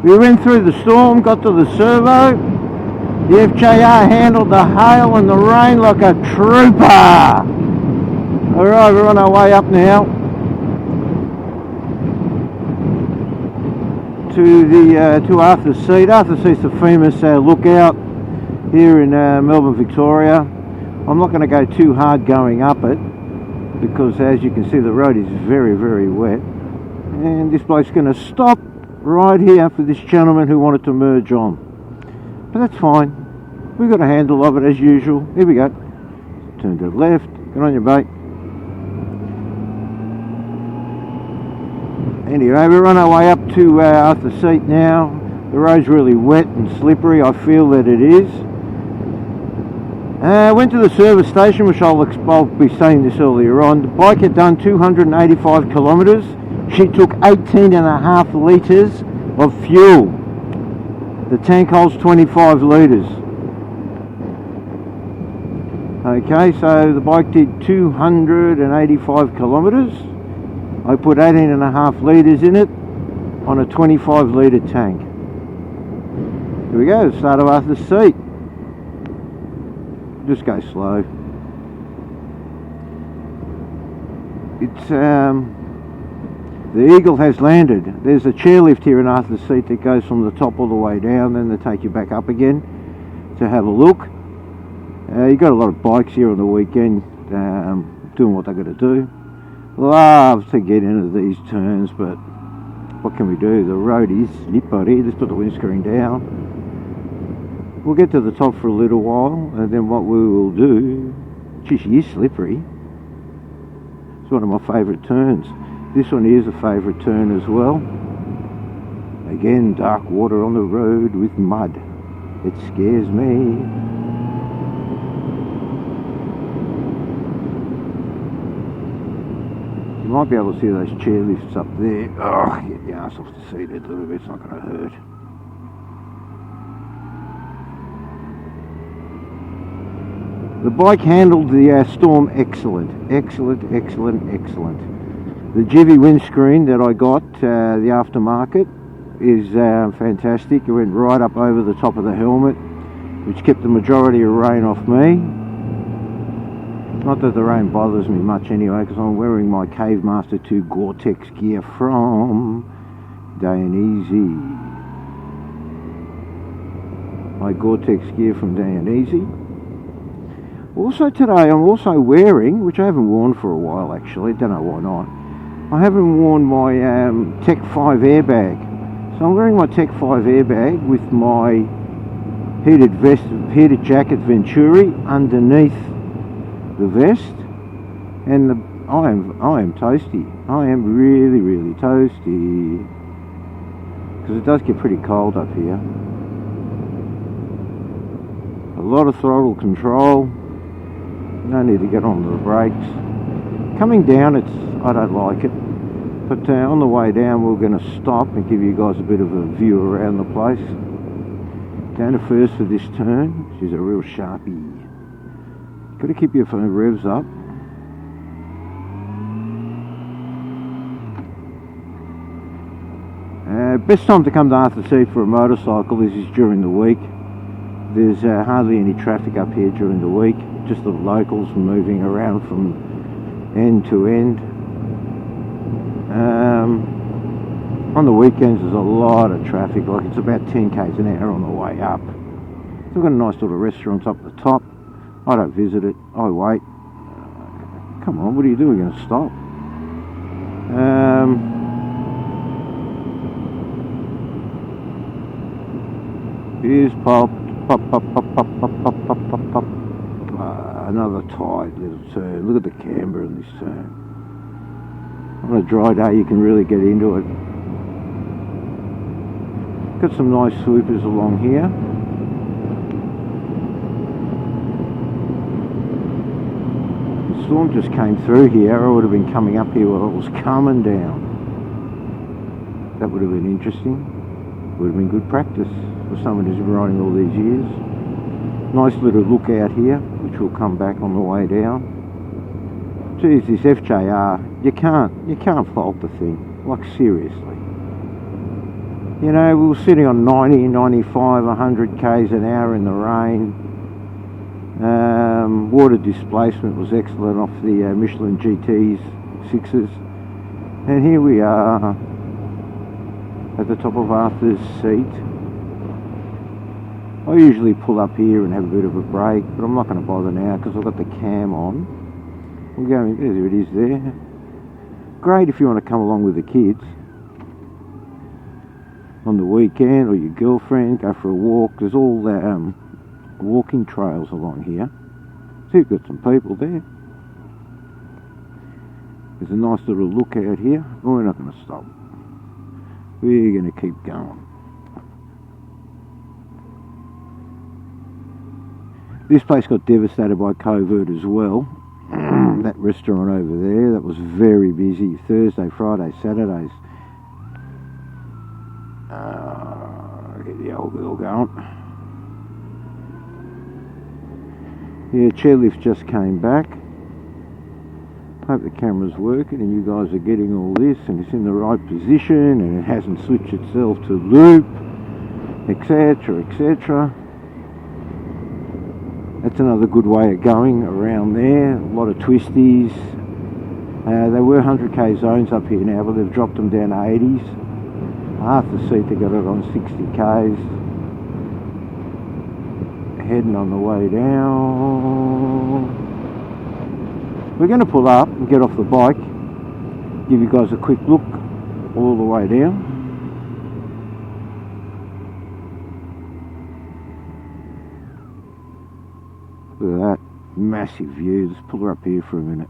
We went through the storm, got to the servo. The FJR handled the hail and the rain like a trooper. Alright, we're on our way up now to Arthur Seat. Arthur Seat's a famous lookout here in Melbourne, Victoria. I'm not going to go too hard going up it because, as you can see, the road is very, very wet. And this bloke's going to stop right here for this gentleman who wanted to merge on. But that's fine. We've got a handle of it as usual. Here we go. Turn to the left. Get on your bait. Anyway, we're on our way up to Arthur Seat now. The road's really wet and slippery. I feel that it is. Went to the service station, which I'll be saying this earlier on. The bike had done 285 kilometres. She took 18.5 litres of fuel. The tank holds 25 litres. Okay, so the bike did 285 kilometres. I put 18.5 litres in it on a 25 litre tank. Here we go, start of Arthur Seat. Just go slow. It's the Eagle has landed. There's a chairlift here in Arthur Seat that goes from the top all the way down, then they take you back up again to have a look. You've got a lot of bikes here on the weekend doing what they've got to do. Love to get into these turns, but what can we do? The road is slippery. Let's put the windscreen down. We'll get to the top for a little while, and then what we will do... Gee, she is slippery. It's one of my favourite turns. This one is a favourite turn as well. Again, dark water on the road with mud. It scares me. You might be able to see those chairlifts up there. Oh, get your ass off the seat a little bit, it's not going to hurt. The bike handled the storm excellent. Excellent. The Jivy windscreen that I got, the aftermarket, is fantastic. It went right up over the top of the helmet, which kept the majority of rain off me. Not that the rain bothers me much anyway, because I'm wearing my Cave Master 2 Gore-Tex gear from Dainese. My Gore-Tex gear from Dainese. Also today I'm also wearing, which I haven't worn for a while actually, don't know why not, I haven't worn my Tech 5 airbag. So I'm wearing my Tech 5 airbag with my heated jacket Venturi underneath the vest, and I am toasty. I am really toasty, because it does get pretty cold up here. A lot of throttle control, no need to get onto the brakes. Coming down, I don't like it, but on the way down we're going to stop and give you guys a bit of a view around the place. Down to first for this turn. She's a real sharpie. Got to keep your phone revs up. Best time to come to Arthur Seat for a motorcycle is during the week. There's hardly any traffic up here during the week. Just the locals moving around from end to end. On the weekends there's a lot of traffic, like it's about 10 k's an hour on the way up. We've got a nice little restaurant up the top. I don't visit it, I wait. Come on, what are you doing? You're going to stop? Here's pop. Another tight little turn. Look at the camber in this turn. On a dry day you can really get into it. Got some nice swoopers along here. The storm just came through here. I would have been coming up here while it was coming down. That would have been interesting. Would have been good practice for someone who's been riding all these years. Nice little lookout here, which will come back on the way down. Geez, this FJR, you can't fault the thing. Like seriously. You know, we were sitting on 90, 95, 100 k's an hour in the rain. Water displacement was excellent off the Michelin GT's 6s. And here we are at the top of Arthur's Seat. I usually pull up here and have a bit of a break, but I'm not going to bother now because I've got the cam on. We're going, there it is there. Great if you want to come along with the kids on the weekend, or your girlfriend, go for a walk. There's all the walking trails along here. So you've got some people there. There's a nice little lookout here. But we're not going to stop. We're going to keep going. This place got devastated by COVID as well. That restaurant over there, that was very busy. Thursday, Friday, Saturdays. Get the old girl going. Yeah, chairlift just came back. Hope the camera's working and you guys are getting all this and it's in the right position and it hasn't switched itself to loop, etc, etc. That's another good way of going around there. A lot of twisties. They were 100k zones up here now, but they've dropped them down to 80s. Half the seat they got it on 60k's. Heading on the way down. We're going to pull up and get off the bike. Give you guys a quick look all the way down. Look at that massive view. Let's pull her up here for a minute.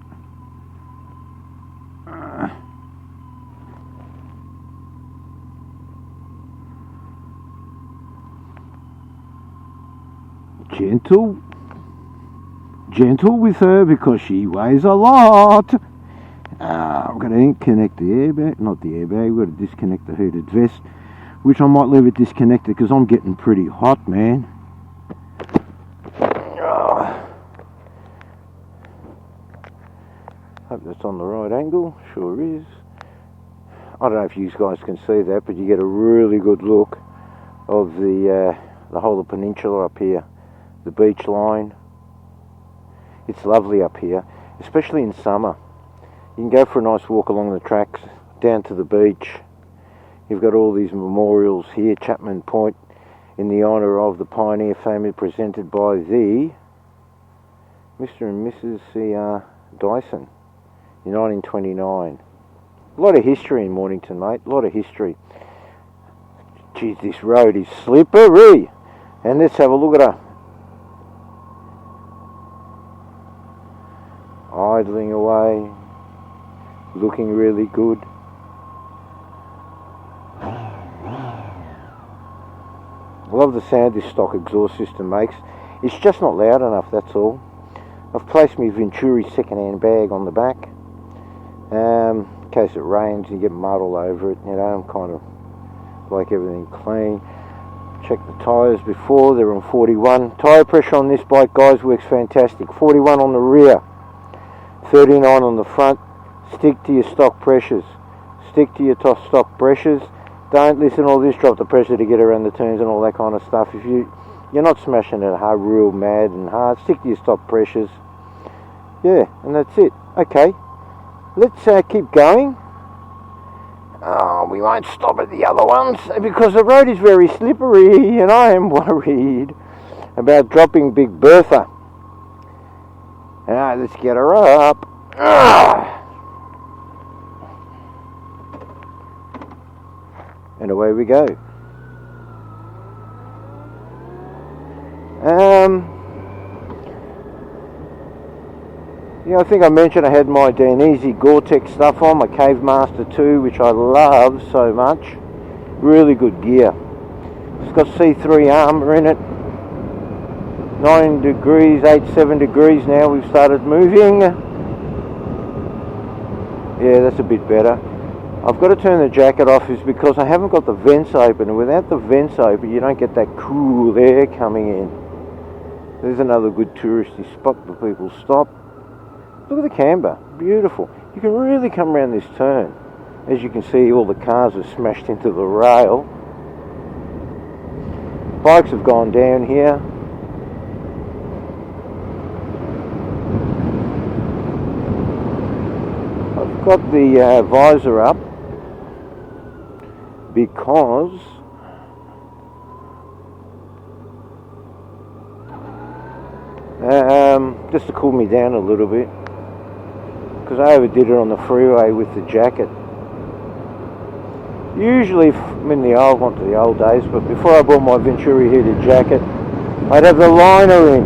Gentle with her because she weighs a lot. I'm going to connect the airbag, not the airbag, we've got to disconnect the heated vest, which I might leave it disconnected because I'm getting pretty hot, man. Hope that's on the right angle. Sure is. I don't know if you guys can see that, but you get a really good look of the whole of the peninsula up here, the beach line. It's lovely up here, especially in summer. You can go for a nice walk along the tracks down to the beach. You've got all these memorials here. Chapman Point in the honour of the Pioneer family, presented by the Mr. and Mrs. C.R. Dyson in 1929. A lot of history in Mornington, mate. A lot of history. Geez, this road is slippery. And let's have a look at her. Idling away. Looking really good. I love the sound this stock exhaust system makes. It's just not loud enough, that's all. I've placed my Venturi second-hand bag on the back. In case it rains and you get mud all over it. You know, I'm kind of like everything clean. Check the tyres before, they're on 41. Tyre pressure on this bike, guys, works fantastic. 41 on the rear, 39 on the front. Stick to your stock pressures. Stick to your stock pressures. Don't listen to all this, drop the pressure to get around the turns and all that kind of stuff. If you're not smashing it hard, real mad and hard, stick to your stock pressures. Yeah, and that's it. Okay, let's keep going. Oh, we won't stop at the other ones because the road is very slippery and I am worried about dropping Big Bertha. Alright, let's get her up. And away we go. Yeah, I think I mentioned I had my Dainese Gore-Tex stuff on, my Cave Master 2, which I love so much. Really good gear. It's got C3 armour in it. 9 degrees, 7 degrees now we've started moving. Yeah, that's a bit better. I've got to turn the jacket off is because I haven't got the vents open, and without the vents open you don't get that cool air coming in. There's another good touristy spot for people to stop. Look at the camber, beautiful. You can really come around this turn. As you can see, all the cars are smashed into the rail. bikes have gone down here. I've got the visor up because just to cool me down a little bit, because I overdid it on the freeway with the jacket. Usually, I'm in the old days, but before I bought my Venturi heated jacket, I'd have the liner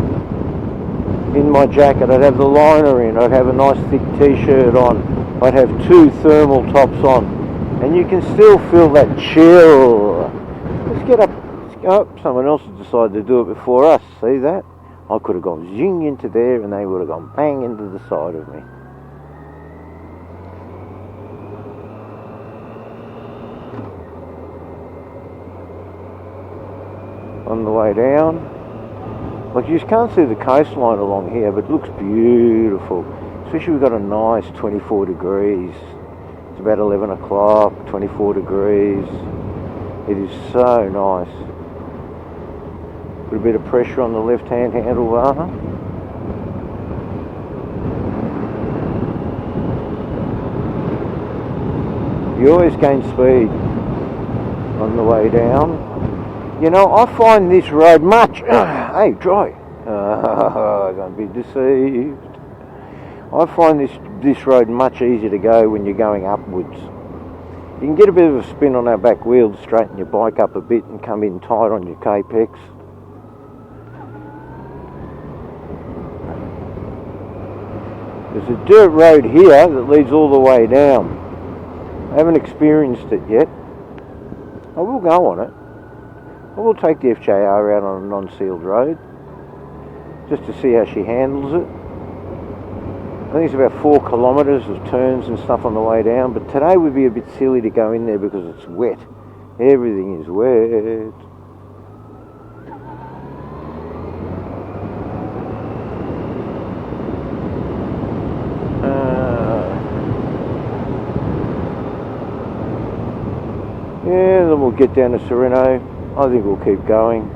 in my jacket. I'd have the liner in. I'd have a nice thick t-shirt on. I'd have 2 thermal tops on, and you can still feel that chill. Let's get up. Someone else has decided to do it before us. See that? I could have gone zing into there, and they would have gone bang into the side of me. On the way down, like you just can't see the coastline along here, but it looks beautiful. Especially we've got a nice 24 degrees. It's about 11 o'clock, 24 degrees. It is so nice. Put a bit of pressure on the left-hand handlebar. You always gain speed on the way down. You know, I find this road much... hey, dry. Don't be deceived. I find this road much easier to go when you're going upwards. You can get a bit of a spin on our back wheel to straighten your bike up a bit and come in tight on your Capex. There's a dirt road here that leads all the way down. I haven't experienced it yet. I will go on it. I will take the FJR out on a non-sealed road just to see how she handles it. I think it's about 4 kilometres of turns and stuff on the way down, but today would be a bit silly to go in there because it's wet. Everything is wet. Yeah, then we'll get down to Sereno. I think we'll keep going.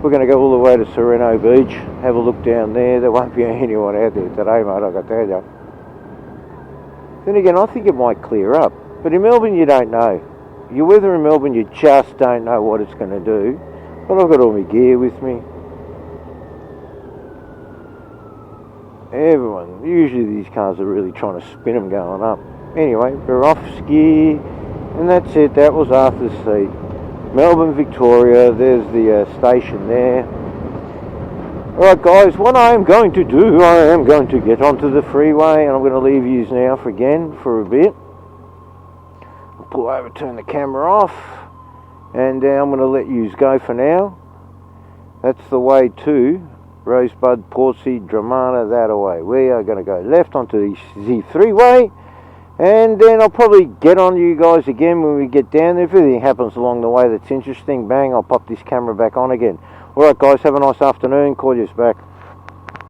We're going to go all the way to Sereno Beach, have a look down there. There won't be anyone out there today, mate, I can tell you. Then again, I think it might clear up. But in Melbourne, you don't know. Your weather in Melbourne, you just don't know what it's going to do. But I've got all my gear with me. Everyone, usually these cars are really trying to spin them going up. Anyway, we're off ski, and that's it. That was Arthur's Seat. Melbourne, Victoria, there's the station there. Alright guys, what I am going to do, I am going to get onto the freeway, and I'm going to leave yous now for a bit. I'll pull over, turn the camera off, and I'm going to let yous go for now. That's the way to Rosebud, Portsea, Dramana, that away. We are going to go left onto the Z3-way. And then I'll probably get on you guys again when we get down there. If anything happens along the way that's interesting, bang, I'll pop this camera back on again. Alright guys, have a nice afternoon. Call you back.